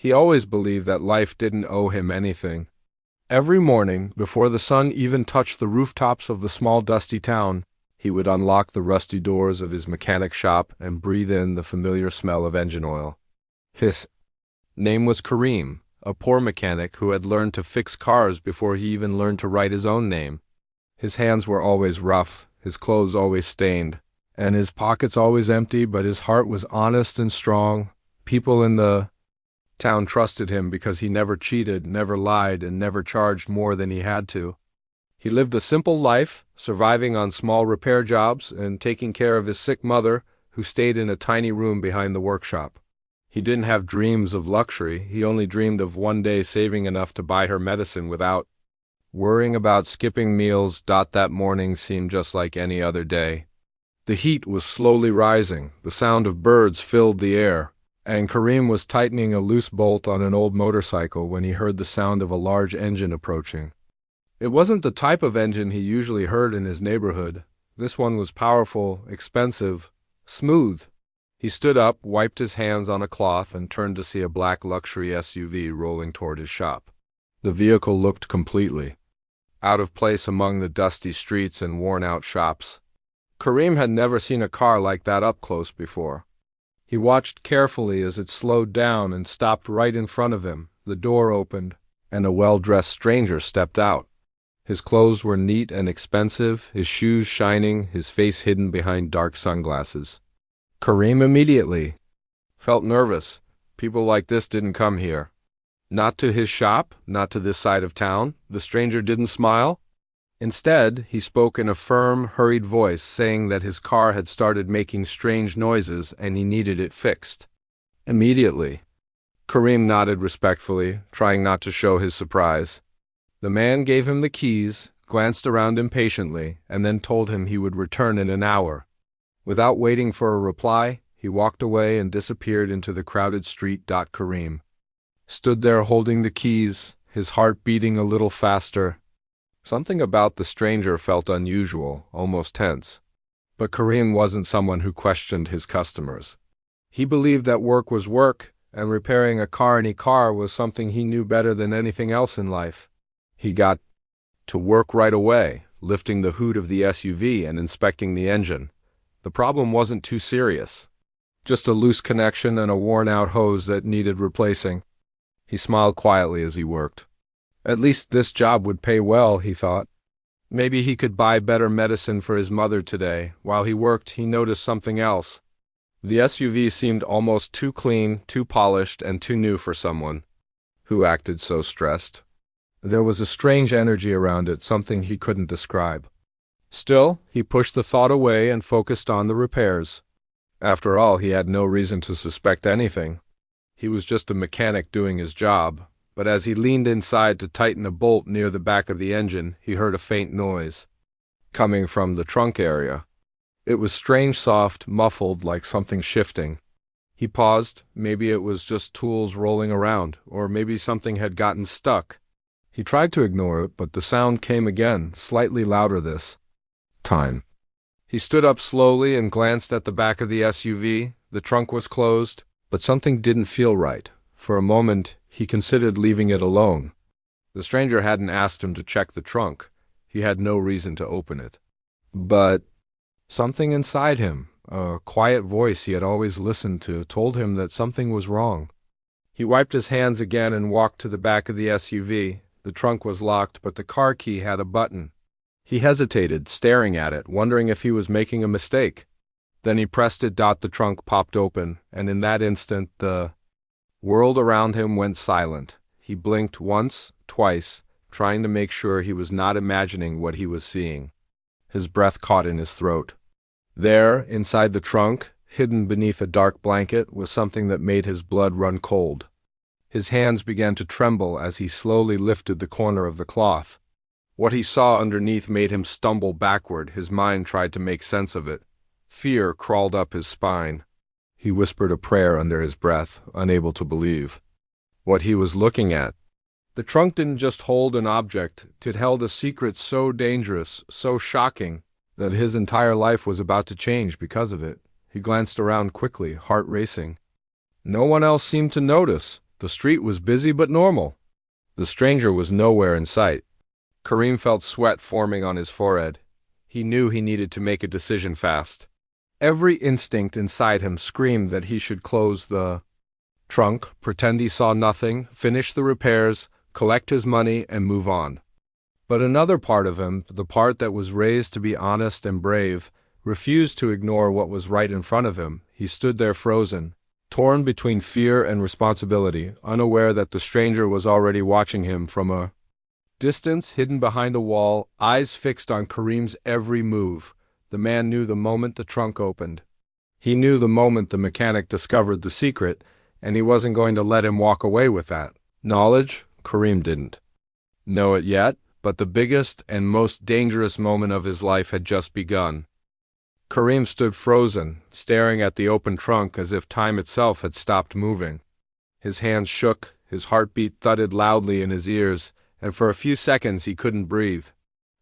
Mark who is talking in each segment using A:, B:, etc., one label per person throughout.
A: He always believed that life didn't owe him anything. Every morning, before the sun even touched the rooftops of the small dusty town, he would unlock the rusty doors of his mechanic shop and breathe in the familiar smell of engine oil. His name was Kareem, a poor mechanic who had learned to fix cars before he even learned to write his own name. His hands were always rough, his clothes always stained, and his pockets always empty, but his heart was honest and strong. People in the town trusted him because he never cheated, never lied, and never charged more than he had to. He lived a simple life, surviving on small repair jobs and taking care of his sick mother, who stayed in a tiny room behind the workshop. He didn't have dreams of luxury. He only dreamed of one day saving enough to buy her medicine without worrying about skipping meals. That morning seemed just like any other day. The heat was slowly rising, the sound of birds filled the air, and Kareem was tightening a loose bolt on an old motorcycle when he heard the sound of a large engine approaching. It wasn't the type of engine he usually heard in his neighborhood. This one was powerful, expensive, smooth. He stood up, wiped his hands on a cloth, and turned to see a black luxury SUV rolling toward his shop. The vehicle looked completely out of place among the dusty streets and worn-out shops. Kareem had never seen a car like that up close before. He watched carefully as it slowed down and stopped right in front of him. The door opened, and a well-dressed stranger stepped out. His clothes were neat and expensive, his shoes shining, his face hidden behind dark sunglasses. Kareem immediately felt nervous. People like this didn't come here. Not to his shop, not to this side of town. The stranger didn't smile. Instead, he spoke in a firm, hurried voice, saying that his car had started making strange noises and he needed it fixed immediately. Kareem nodded respectfully, trying not to show his surprise. The man gave him the keys, glanced around impatiently, and then told him he would return in an hour. Without waiting for a reply, he walked away and disappeared into the crowded street. Kareem stood there holding the keys, his heart beating a little faster. Something about the stranger felt unusual, almost tense. But Kareem wasn't someone who questioned his customers. He believed that work was work, and repairing a any car was something he knew better than anything else in life. He got to work right away, lifting the hood of the SUV and inspecting the engine. The problem wasn't too serious. Just a loose connection and a worn-out hose that needed replacing. He smiled quietly as he worked. At least this job would pay well, he thought. Maybe he could buy better medicine for his mother today. While he worked, he noticed something else. The SUV seemed almost too clean, too polished, and too new for someone who acted so stressed. There was a strange energy around it, something he couldn't describe. Still, he pushed the thought away and focused on the repairs. After all, he had no reason to suspect anything. He was just a mechanic doing his job. But as he leaned inside to tighten a bolt near the back of the engine, he heard a faint noise coming from the trunk area. It was strange, soft, muffled, like something shifting. He paused. Maybe it was just tools rolling around, or maybe something had gotten stuck. He tried to ignore it, but the sound came again, slightly louder this time. He stood up slowly and glanced at the back of the SUV. The trunk was closed, but something didn't feel right. For a moment, he considered leaving it alone. The stranger hadn't asked him to check the trunk. He had no reason to open it. But something inside him, a quiet voice he had always listened to, told him that something was wrong. He wiped his hands again and walked to the back of the SUV. The trunk was locked, but the car key had a button. He hesitated, staring at it, wondering if he was making a mistake. Then he pressed it. The trunk popped open, and in that instant, the world around him went silent. He blinked once, twice, trying to make sure he was not imagining what he was seeing. His breath caught in his throat. There, inside the trunk, hidden beneath a dark blanket, was something that made his blood run cold. His hands began to tremble as he slowly lifted the corner of the cloth. What he saw underneath made him stumble backward. His mind tried to make sense of it. Fear crawled up his spine. He whispered a prayer under his breath, unable to believe what he was looking at. The trunk didn't just hold an object, it held a secret so dangerous, so shocking, that his entire life was about to change because of it. He glanced around quickly, heart racing. No one else seemed to notice. The street was busy but normal. The stranger was nowhere in sight. Kareem felt sweat forming on his forehead. He knew he needed to make a decision fast. Every instinct inside him screamed that he should close the trunk, pretend he saw nothing, finish the repairs, collect his money, and move on. But another part of him, the part that was raised to be honest and brave, refused to ignore what was right in front of him. He stood there frozen, torn between fear and responsibility, unaware that the stranger was already watching him from a distance, hidden behind a wall, eyes fixed on Kareem's every move. The man knew the moment the trunk opened. He knew the moment the mechanic discovered the secret, and he wasn't going to let him walk away with that knowledge. Kareem didn't know it yet, but the biggest and most dangerous moment of his life had just begun. Kareem stood frozen, staring at the open trunk as if time itself had stopped moving. His hands shook, his heartbeat thudded loudly in his ears, and for a few seconds he couldn't breathe.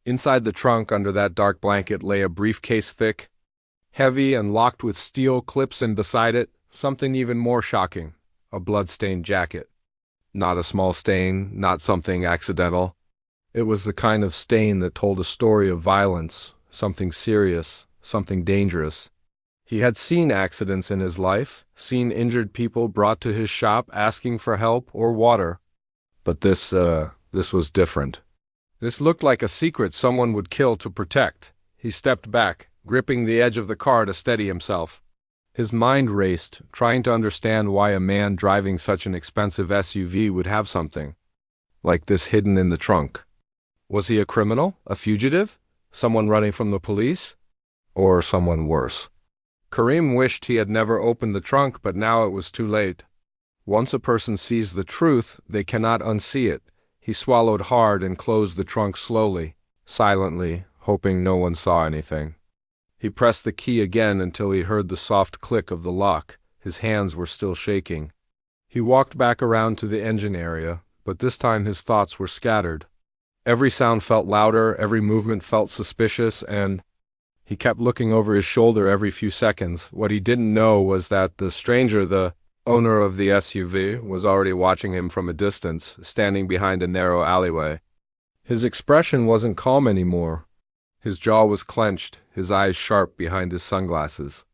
A: Inside the trunk, under that dark blanket, lay a briefcase thick, heavy, and locked with steel clips, and beside it, something even more shocking, a blood-stained jacket. Not a small stain, not something accidental. It was the kind of stain that told a story of violence, something serious, something dangerous. He had seen accidents in his life, seen injured people brought to his shop asking for help or water. But this was different. This looked like a secret someone would kill to protect. He stepped back, gripping the edge of the car to steady himself. His mind raced, trying to understand why a man driving such an expensive SUV would have something like this hidden in the trunk. Was he a criminal, a fugitive, someone running from the police, or someone worse? Kareem wished he had never opened the trunk, but now it was too late. Once a person sees the truth, they cannot unsee it. He swallowed hard and closed the trunk slowly, silently, hoping no one saw anything. He pressed the key again until he heard the soft click of the lock. His hands were still shaking. He walked back around to the engine area, but this time his thoughts were scattered. Every sound felt louder, every movement felt suspicious, and he kept looking over his shoulder every few seconds. What he didn't know was that the stranger, the owner of the SUV, was already watching him from a distance, standing behind a narrow alleyway. His expression wasn't calm anymore. His jaw was clenched, his eyes sharp behind his sunglasses.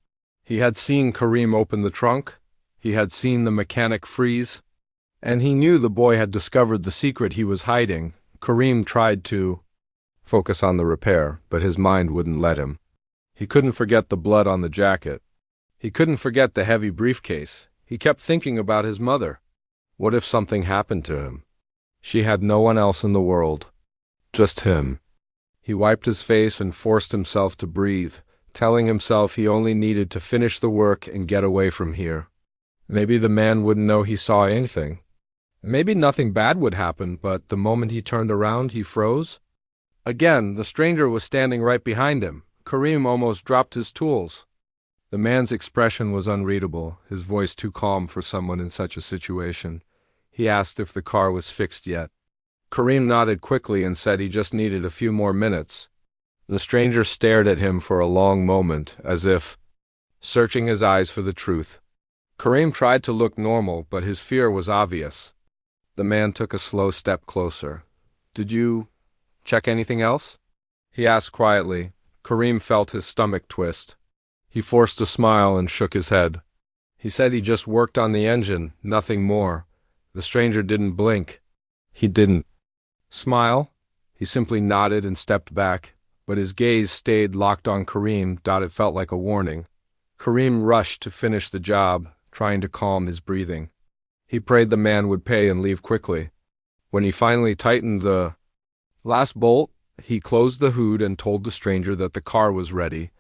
A: He had seen Kareem open the trunk, he had seen the mechanic freeze, and he knew the boy had discovered the secret he was hiding. Kareem tried to focus on the repair, but his mind wouldn't let him. He couldn't forget the blood on the jacket. He couldn't forget the heavy briefcase. He kept thinking about his mother. What if something happened to him? She had no one else in the world. Just him. He wiped his face and forced himself to breathe, telling himself he only needed to finish the work and get away from here. Maybe the man wouldn't know he saw anything. Maybe nothing bad would happen, but the moment he turned around, he froze. Again, the stranger was standing right behind him. Kareem almost dropped his tools. The man's expression was unreadable, his voice too calm for someone in such a situation. He asked if the car was fixed yet. Kareem nodded quickly and said he just needed a few more minutes. The stranger stared at him for a long moment, as if searching his eyes for the truth. Kareem tried to look normal, but his fear was obvious. The man took a slow step closer. "Did you check anything else?" he asked quietly. Kareem felt his stomach twist. He forced a smile and shook his head. He said he just worked on the engine, nothing more. The stranger didn't blink. He didn't smile. He simply nodded and stepped back, but his gaze stayed locked on Kareem. It felt like a warning. Kareem rushed to finish the job, trying to calm his breathing. He prayed the man would pay and leave quickly. When he finally tightened the last bolt, he closed the hood and told the stranger that the car was ready.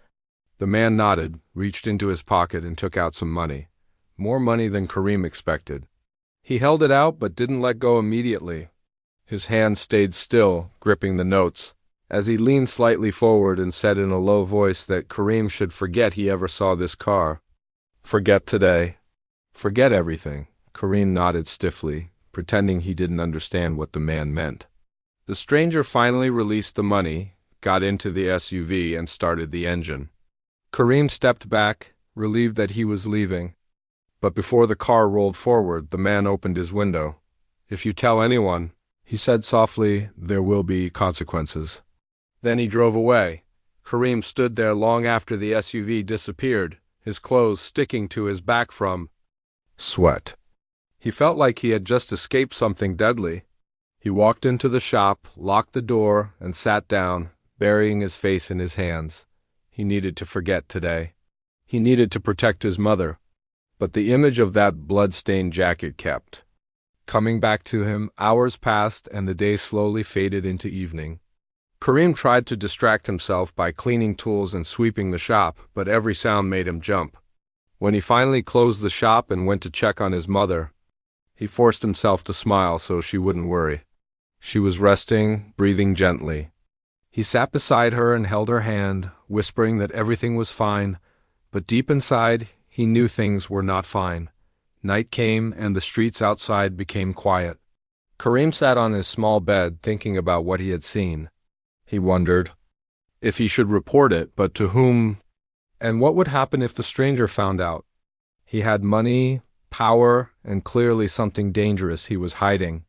A: The man nodded, reached into his pocket, and took out some money. More money than Kareem expected. He held it out but didn't let go immediately. His hand stayed still, gripping the notes, as he leaned slightly forward and said in a low voice that Kareem should forget he ever saw this car. Forget today. Forget everything. Kareem nodded stiffly, pretending he didn't understand what the man meant. The stranger finally released the money, got into the SUV, and started the engine. Kareem stepped back, relieved that he was leaving. But before the car rolled forward, the man opened his window. "If you tell anyone," he said softly, "there will be consequences." Then he drove away. Kareem stood there long after the SUV disappeared, his clothes sticking to his back from sweat. He felt like he had just escaped something deadly. He walked into the shop, locked the door, and sat down, burying his face in his hands. He needed to forget today. He needed to protect his mother. But the image of that blood-stained jacket kept coming back to him. Hours passed, and the day slowly faded into evening. Kareem tried to distract himself by cleaning tools and sweeping the shop, but every sound made him jump. When he finally closed the shop and went to check on his mother, he forced himself to smile so she wouldn't worry. She was resting, breathing gently. He sat beside her and held her hand, whispering that everything was fine, but deep inside, he knew things were not fine. Night came, and the streets outside became quiet. Kareem sat on his small bed, thinking about what he had seen. He wondered if he should report it, but to whom? And what would happen if the stranger found out? He had money, power, and clearly something dangerous he was hiding.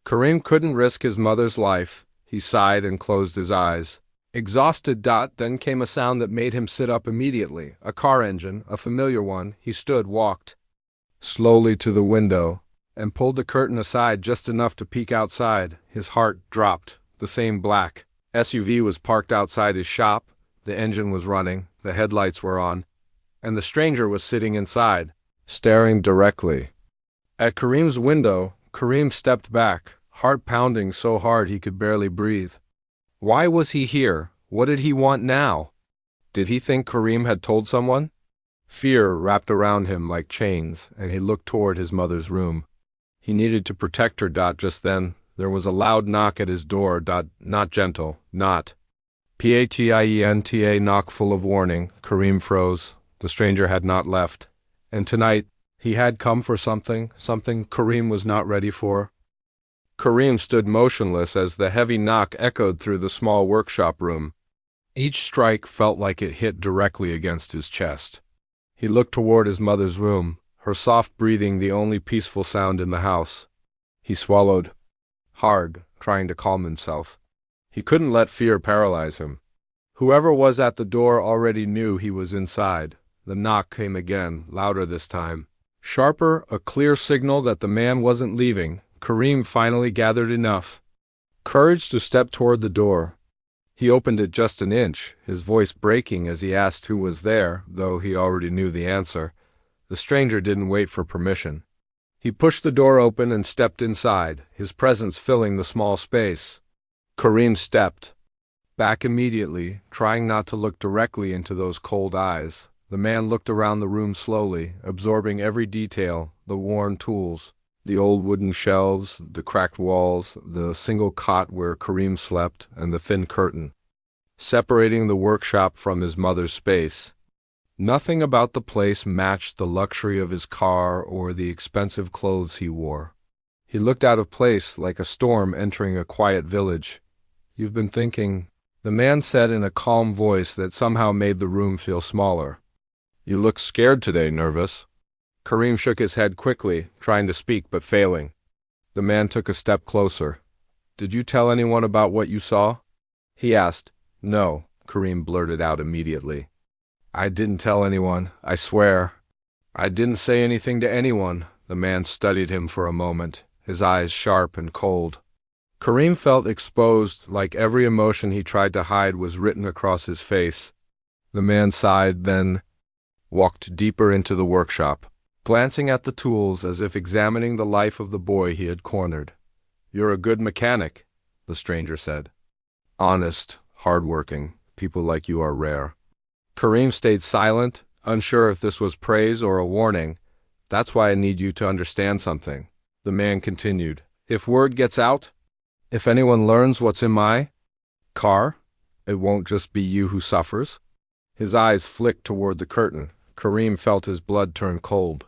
A: Kareem couldn't risk his mother's life. He sighed and closed his eyes. Exhausted. Then came a sound that made him sit up immediately. A car engine, a familiar one. He stood, walked slowly to the window, and pulled the curtain aside just enough to peek outside. His heart dropped. The same black SUV was parked outside his shop. The engine was running, the headlights were on, and the stranger was sitting inside, staring directly at Kareem's window. Kareem stepped back, heart pounding so hard he could barely breathe. Why was he here? What did he want now? Did he think Kareem had told someone? Fear wrapped around him like chains, and he looked toward his mother's room. He needed to protect her. Just then, there was a loud knock at his door. Not gentle, not P-A-T-I-E-N-T-A, knock full of warning. Kareem froze. The stranger had not left. And tonight, he had come for something Kareem was not ready for. Kareem stood motionless as the heavy knock echoed through the small workshop room. Each strike felt like it hit directly against his chest. He looked toward his mother's room, her soft breathing the only peaceful sound in the house. He swallowed hard, trying to calm himself. He couldn't let fear paralyze him. Whoever was at the door already knew he was inside. The knock came again, louder this time. Sharper, a clear signal that the man wasn't leaving. Kareem finally gathered enough courage to step toward the door. He opened it just an inch, his voice breaking as he asked who was there, though he already knew the answer. The stranger didn't wait for permission. He pushed the door open and stepped inside, his presence filling the small space. Kareem stepped back immediately, trying not to look directly into those cold eyes. The man looked around the room slowly, absorbing every detail, the worn tools, the old wooden shelves, the cracked walls, the single cot where Kareem slept, and the thin curtain separating the workshop from his mother's space. Nothing about the place matched the luxury of his car or the expensive clothes he wore. He looked out of place, like a storm entering a quiet village. "You've been thinking," the man said in a calm voice that somehow made the room feel smaller. "You look scared today, nervous." Kareem shook his head quickly, trying to speak but failing. The man took a step closer. "Did you tell anyone about what you saw?" he asked. "No," Kareem blurted out immediately. "I didn't tell anyone, I swear." "I didn't say anything to anyone." The man studied him for a moment, his eyes sharp and cold. Kareem felt exposed, like every emotion he tried to hide was written across his face. The man sighed, then walked deeper into the workshop, glancing at the tools as if examining the life of the boy he had cornered. "You're a good mechanic," the stranger said. "Honest, hardworking. People like you are rare." Kareem stayed silent, unsure if this was praise or a warning. "That's why I need you to understand something," the man continued. "If word gets out, if anyone learns what's in my car, it won't just be you who suffers." His eyes flicked toward the curtain. Kareem felt his blood turn cold.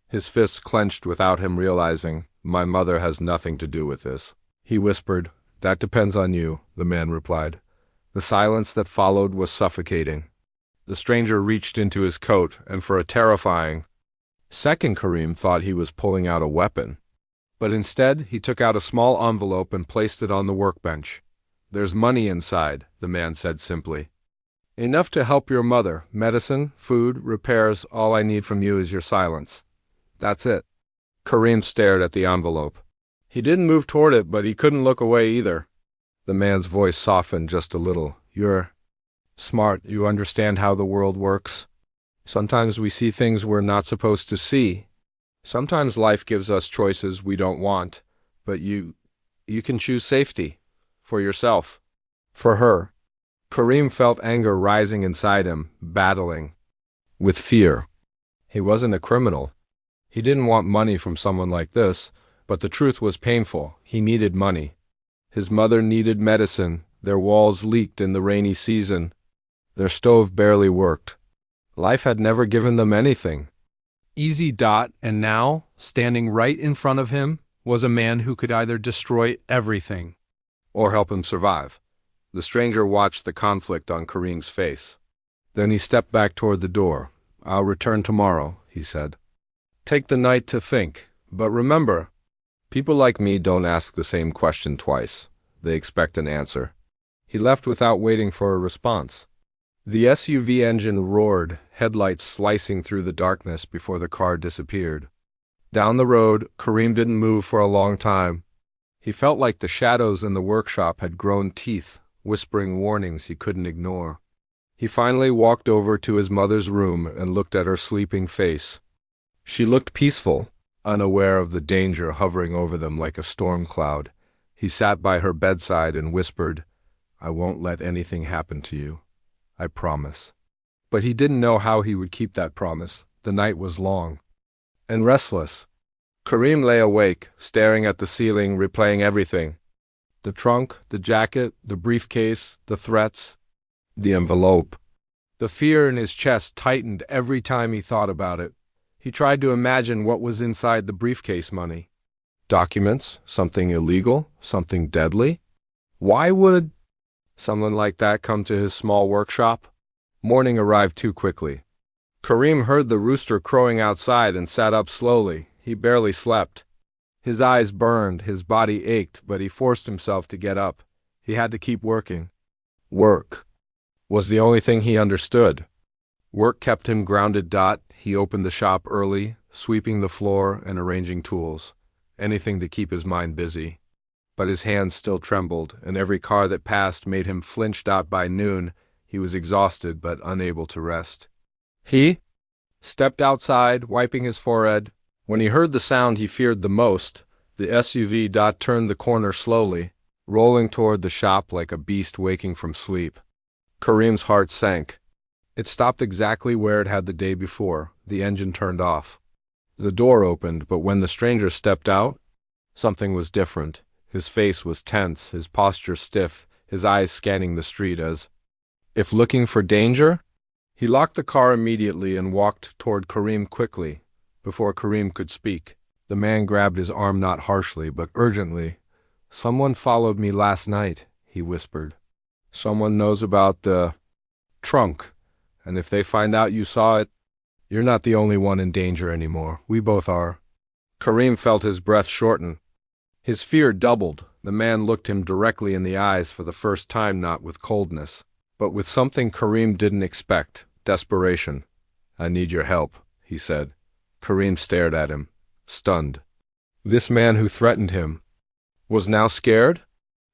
A: His fists clenched without him realizing. "My mother has nothing to do with this," he whispered. "That depends on you," the man replied. The silence that followed was suffocating. The stranger reached into his coat, and for a terrifying Second, Kareem thought he was pulling out a weapon. But instead, he took out a small envelope and placed it on the workbench. "There's money inside," the man said simply. "Enough to help your mother. Medicine, food, repairs. All I need from you is your silence. That's it." Kareem stared at the envelope. He didn't move toward it, but he couldn't look away either. The man's voice softened just a little. "You're smart. You understand how the world works. Sometimes we see things we're not supposed to see. Sometimes life gives us choices we don't want, but you can choose safety. For yourself. For her." Kareem felt anger rising inside him, battling with fear. He wasn't a criminal. He didn't want money from someone like this, but the truth was painful. He needed money. His mother needed medicine. Their walls leaked in the rainy season. Their stove barely worked. Life had never given them anything. Easy. And now, standing right in front of him, was a man who could either destroy everything or help him survive. The stranger watched the conflict on Kareem's face. Then he stepped back toward the door. "I'll return tomorrow," he said. "Take the night to think. But remember, people like me don't ask the same question twice. They expect an answer." He left without waiting for a response. The SUV engine roared, headlights slicing through the darkness before the car disappeared. Down the road, Kareem didn't move for a long time. He felt like the shadows in the workshop had grown teeth, whispering warnings he couldn't ignore. He finally walked over to his mother's room and looked at her sleeping face. She looked peaceful, unaware of the danger hovering over them like a storm cloud. He sat by her bedside and whispered, "I won't let anything happen to you. I promise." But he didn't know how he would keep that promise. The night was long and restless. Kareem lay awake, staring at the ceiling, replaying everything. The trunk, the jacket, the briefcase, the threats, the envelope. The fear in his chest tightened every time he thought about it. He tried to imagine what was inside the briefcase money. Documents? Something illegal? Something deadly? Why would someone like that come to his small workshop? Morning arrived too quickly. Kareem heard the rooster crowing outside and sat up slowly. He barely slept. His eyes burned, his body ached, but he forced himself to get up. He had to keep working. Work was the only thing he understood. Work kept him grounded. He opened the shop early, sweeping the floor and arranging tools. Anything to keep his mind busy. But his hands still trembled, and every car that passed made him flinch. By noon, he was exhausted but unable to rest. He stepped outside, wiping his forehead. When he heard the sound he feared the most, the SUV turned the corner slowly, rolling toward the shop like a beast waking from sleep. Kareem's heart sank. It stopped exactly where it had the day before. The engine turned off. The door opened, but when the stranger stepped out, something was different. His face was tense, his posture stiff, his eyes scanning the street as if looking for danger. He locked the car immediately and walked toward Kareem quickly. Before Kareem could speak, the man grabbed his arm not harshly but urgently. "Someone followed me last night," he whispered. "Someone knows about the trunk, and if they find out you saw it, you're not the only one in danger anymore. We both are." Kareem felt his breath shorten. His fear doubled. The man looked him directly in the eyes for the first time, not with coldness, but with something Kareem didn't expect, desperation. "I need your help," he said. Kareem stared at him, stunned. This man who threatened him was now scared?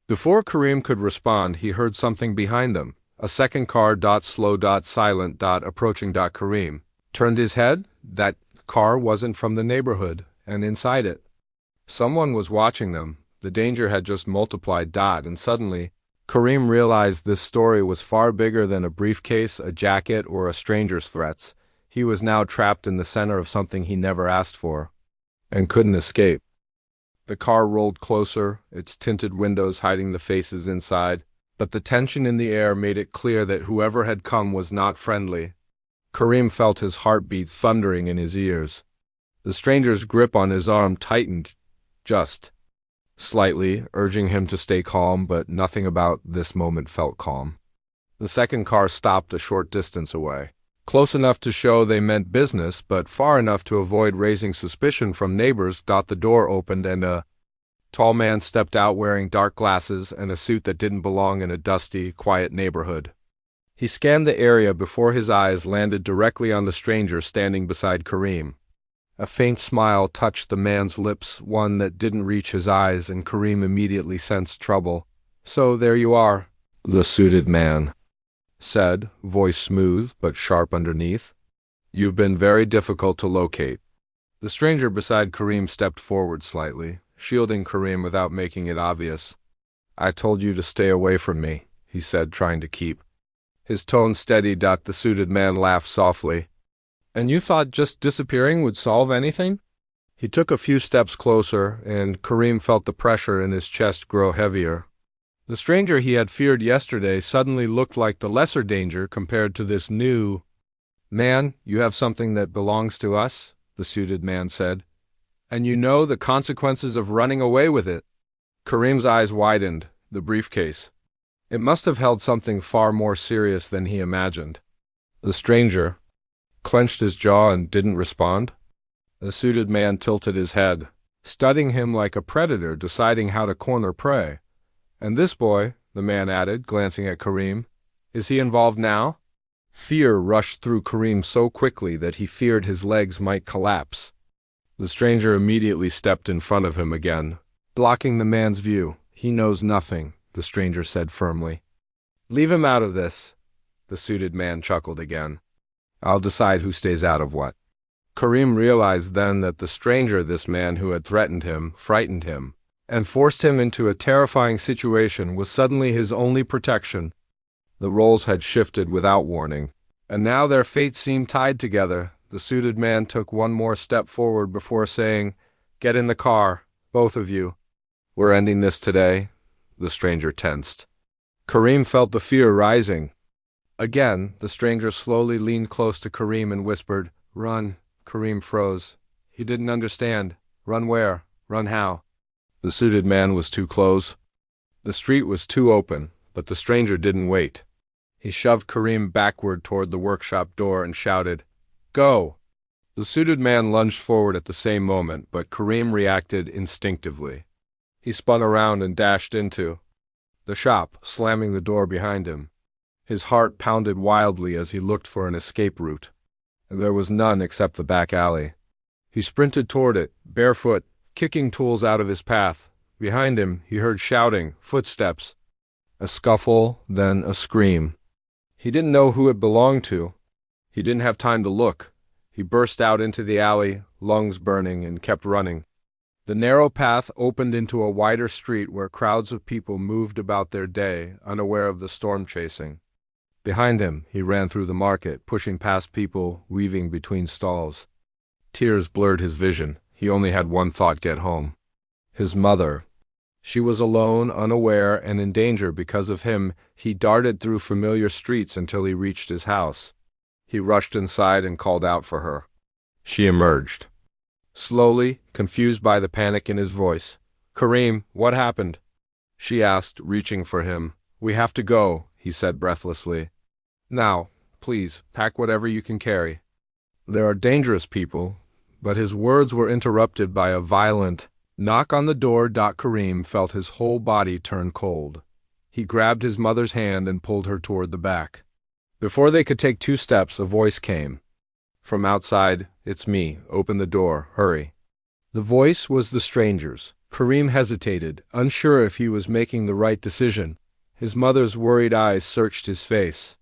A: Before Kareem could respond, he heard something behind them. A second car, slow, silent, approaching. Kareem turned his head. That car wasn't from the neighborhood, and inside it, someone was watching them. The danger had just multiplied. And suddenly, Kareem realized this story was far bigger than a briefcase, a jacket, or a stranger's threats. He was now trapped in the center of something he never asked for, and couldn't escape. The car rolled closer, its tinted windows hiding the faces inside, but the tension in the air made it clear that whoever had come was not friendly. Kareem felt his heartbeat thundering in his ears. The stranger's grip on his arm tightened, just slightly, urging him to stay calm, but nothing about this moment felt calm. The second car stopped a short distance away. Close enough to show they meant business, but far enough to avoid raising suspicion from neighbors. The door opened and a tall man stepped out wearing dark glasses and a suit that didn't belong in a dusty, quiet neighborhood. He scanned the area before his eyes landed directly on the stranger standing beside Kareem. A faint smile touched the man's lips, one that didn't reach his eyes, and Kareem immediately sensed trouble. "So there you are," the suited man said, voice smooth but sharp underneath. "You've been very difficult to locate." The stranger beside Kareem stepped forward slightly, shielding Kareem without making it obvious. "I told you to stay away from me," he said, trying to keep his tone steady. The suited man laughed softly. "And you thought just disappearing would solve anything?" He took a few steps closer, and Kareem felt the pressure in his chest grow heavier. The stranger he had feared yesterday suddenly looked like the lesser danger compared to this new man. "You have something that belongs to us," the suited man said, "and you know the consequences of running away with it." Kareem's eyes widened. The briefcase. It must have held something far more serious than he imagined. The stranger clenched his jaw and didn't respond. The suited man tilted his head, studying him like a predator deciding how to corner prey. "And this boy," the man added, glancing at Kareem, "is he involved now?" Fear rushed through Kareem so quickly that he feared his legs might collapse. The stranger immediately stepped in front of him again, blocking the man's view. "He knows nothing," the stranger said firmly. "Leave him out of this," the suited man chuckled again. "I'll decide who stays out of what." Kareem realized then that the stranger, this man who had threatened him, frightened him, and forced him into a terrifying situation, was suddenly his only protection. The roles had shifted without warning, and now their fates seemed tied together. The suited man took one more step forward before saying, "Get in the car, both of you. We're ending this today." The stranger tensed. Kareem felt the fear rising. Again, the stranger slowly leaned close to Kareem and whispered, "Run." Kareem froze. He didn't understand. Run where? Run how? The suited man was too close. The street was too open, but the stranger didn't wait. He shoved Kareem backward toward the workshop door and shouted, "Go!" The suited man lunged forward at the same moment, but Kareem reacted instinctively. He spun around and dashed into the shop, slamming the door behind him. His heart pounded wildly as he looked for an escape route. There was none except the back alley. He sprinted toward it, barefoot, kicking tools out of his path. Behind him, he heard shouting, footsteps, a scuffle, then a scream. He didn't know who it belonged to. He didn't have time to look. He burst out into the alley, lungs burning, and kept running. The narrow path opened into a wider street where crowds of people moved about their day, unaware of the storm chasing. Behind him, he ran through the market, pushing past people, weaving between stalls. Tears blurred his vision. He only had one thought: get home. His mother. She was alone, unaware, and in danger because of him. He darted through familiar streets until he reached his house. He rushed inside and called out for her. She emerged. Slowly, confused by the panic in his voice. "Kareem, what happened?" she asked, reaching for him. "We have to go," he said breathlessly. "Now, please, pack whatever you can carry. There are dangerous people," but his words were interrupted by a violent knock on the door. Kareem felt his whole body turn cold. He grabbed his mother's hand and pulled her toward the back. Before they could take 2 steps, a voice came from outside. "It's me. Open the door. Hurry." The voice was the stranger's. Kareem hesitated, unsure if he was making the right decision. His mother's worried eyes searched his face.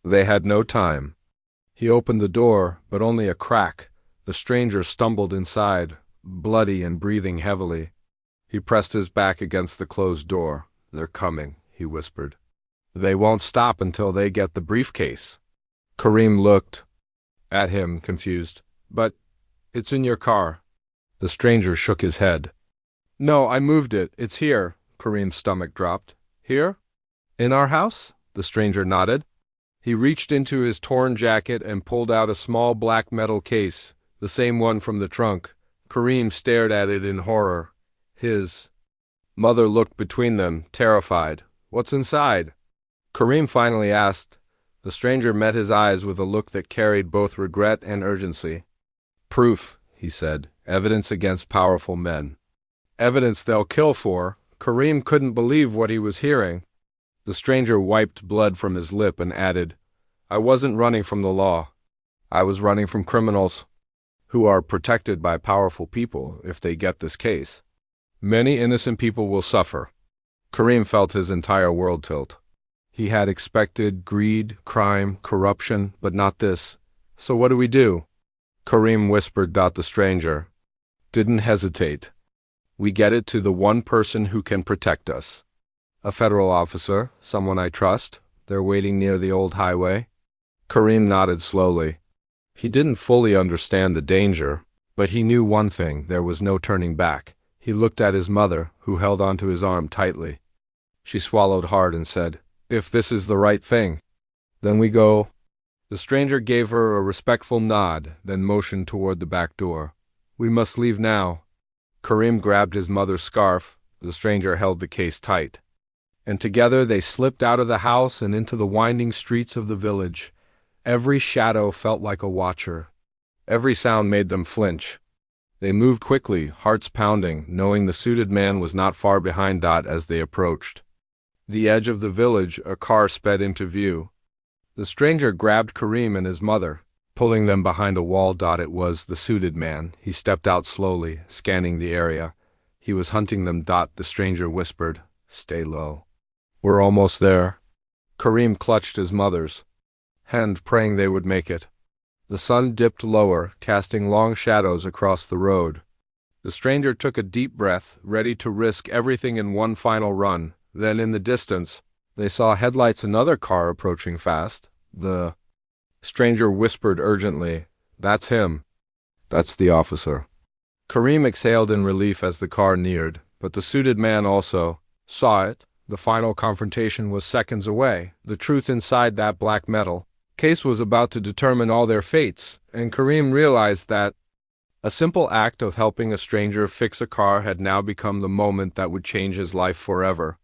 A: They had no time. He opened the door, but only a crack. The stranger stumbled inside, bloody and breathing heavily. He pressed his back against the closed door. "They're coming," he whispered. "They won't stop until they get the briefcase." Kareem looked at him, confused. "But it's in your car." The stranger shook his head. "No, I moved it. It's here." Kareem's stomach dropped. "Here? In our house?" The stranger nodded. He reached into his torn jacket and pulled out a small black metal case, the same one from the trunk. Kareem stared at it in horror. His mother looked between them, terrified. "What's inside?" Kareem finally asked. The stranger met his eyes with a look that carried both regret and urgency. "Proof," he said. "Evidence against powerful men. Evidence they'll kill for." Kareem couldn't believe what he was hearing. The stranger wiped blood from his lip and added, "I wasn't running from the law. I was running from criminals who are protected by powerful people if they get this case. Many innocent people will suffer." Kareem felt his entire world tilt. He had expected greed, crime, corruption, but not this. "So what do we do?" Kareem whispered. The stranger didn't hesitate. "We get it to the one person who can protect us. A federal officer, someone I trust. They're waiting near the old highway." Kareem nodded slowly. He didn't fully understand the danger, but he knew one thing: there was no turning back. He looked at his mother, who held onto his arm tightly. She swallowed hard and said, "If this is the right thing, then we go." The stranger gave her a respectful nod, then motioned toward the back door. "We must leave now." Kareem grabbed his mother's scarf. The stranger held the case tight. And together they slipped out of the house and into the winding streets of the village. Every shadow felt like a watcher. Every sound made them flinch. They moved quickly, hearts pounding, knowing the suited man was not far behind. As they approached the edge of the village, a car sped into view. The stranger grabbed Kareem and his mother, pulling them behind a wall. It was the suited man. He stepped out slowly, scanning the area. He was hunting them. The stranger whispered, "Stay low. We're almost there." Kareem clutched his mother's hand, praying they would make it. The sun dipped lower, casting long shadows across the road. The stranger took a deep breath, ready to risk everything in one final run. Then in the distance, they saw headlights, another car approaching fast. The stranger whispered urgently, "That's him. That's the officer." Kareem exhaled in relief as the car neared, but the suited man also saw it. The final confrontation was seconds away. The truth inside that black metal case was about to determine all their fates, and Kareem realized that a simple act of helping a stranger fix a car had now become the moment that would change his life forever.